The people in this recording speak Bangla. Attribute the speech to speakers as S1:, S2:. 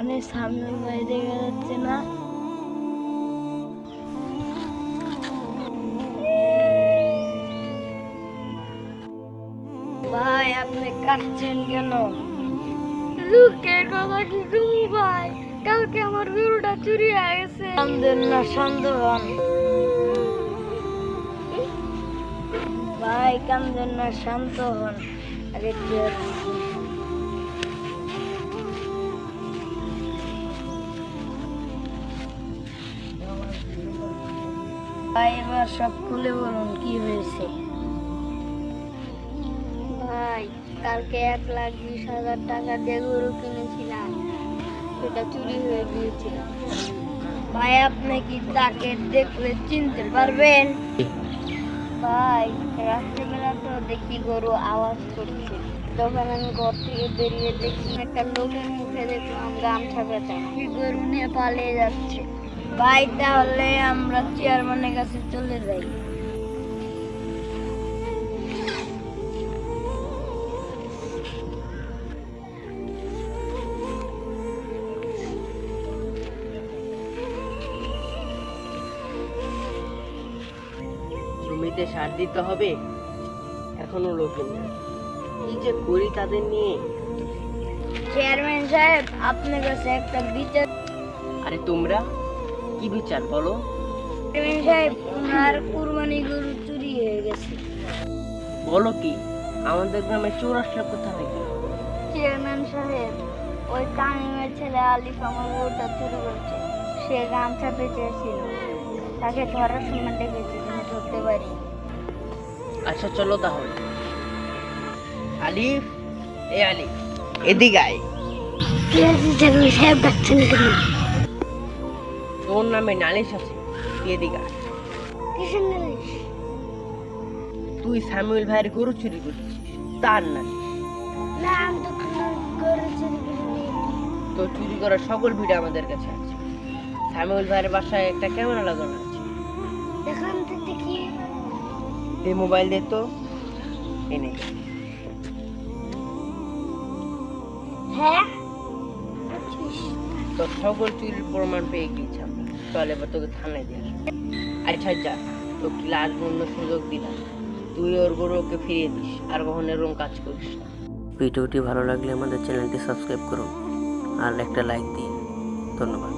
S1: ওখানে সামনে ভাই দেখা যাচ্ছে না। ভাই আপনি কাটছেন কেন? লোকের কথা কি তুমি ভাই? কালকে আমার গরুটা চুরি হয়ে গেছে। কান্দেন না, শান্ত হন ভাই, কান্দেন না, শান্ত হন। আরে ভাই এবার সব খুলে বলুন কি হয়েছে। ভাই কালকে 1,20,000 টাকা দিয়ে গরু কিনেছিলাম, সেটা চুরি হয়ে গিয়েছিল। ভাই আপনি কি তাকে দেখলে চিনতে পারবেন? ভাই রাত্রিবেলা তো দেখি গরু আওয়াজ করছে, তখন আমি ঘর থেকে বেরিয়ে দেখি একটা লোকের মুখে দেখলাম গামছা পেঁচানো, কি গরু নিয়ে পালিয়ে যাচ্ছে। ভাই তাহলে আমরা চেয়ারম্যানের কাছে চলে যাই।
S2: জমিতে সার দিতে হবে, এখনো লোক নেই। কি যে করি তাদের নিয়ে।
S1: চেয়ারম্যান সাহেব আপনার কাছে একটা বিচার।
S2: আরে তোমরা কি বিচার বলো?
S1: চেয়ারম্যান সাহেব ওনার কুরবানি গরু চুরি হয়ে গেছে।
S2: বলো কি? আমাদের গ্রামে চোর আসলো কোথা থেকে?
S1: চেয়ারম্যান সাহেব ওই তামিমের ছেলে আলিফ আমার গরুটা চুরি করছে। সে গামছা পেঁচেছিল, তাকে ধরার সময় ডেকেছি, কিন্তু ধরতে পারি।
S2: আচ্ছা চলো তাহলে। আলিফ, এ আলিফ, এদিকে আয়।
S1: চেয়ারম্যান সাহেব ডাকছেন কেন?
S2: তোর নামে নালিশ আছে, তুই এদিকে আয়।
S1: কিসের নালিশ?
S2: তুই সামিউল ভাইয়ের গরু চুরি করছিস, তার নালিশ।
S1: না আমি তো কোনো গরু চুরি করিনি।
S2: তোর চুরি করার সকল ভিডিও আমাদের কাছে আছে। সামিউল ভাইয়ের বাসায় একটা ক্যামেরা লাগানো আছে।
S1: দেখান তো দেখি।
S2: দে মোবাইল দে তো, এনে।
S1: হ্যাঁ
S2: তোর সকল চুরির প্রমাণ পেয়ে গিয়েছি আমরা। চল এবার তোকে থানায় দিয়ে আসবো। আচ্ছা যা, তোকে লাস্ট বন্ধ সুযোগ দিলাম, তুই ওর গরু ওকে ফিরিয়ে দিস, আর কখনো এরকম কাজ করিস না। ভিডিওটি ভালো লাগলে আমাদের চ্যানেলটি সাবস্ক্রাইব করুন আর একটা লাইক দিন। ধন্যবাদ।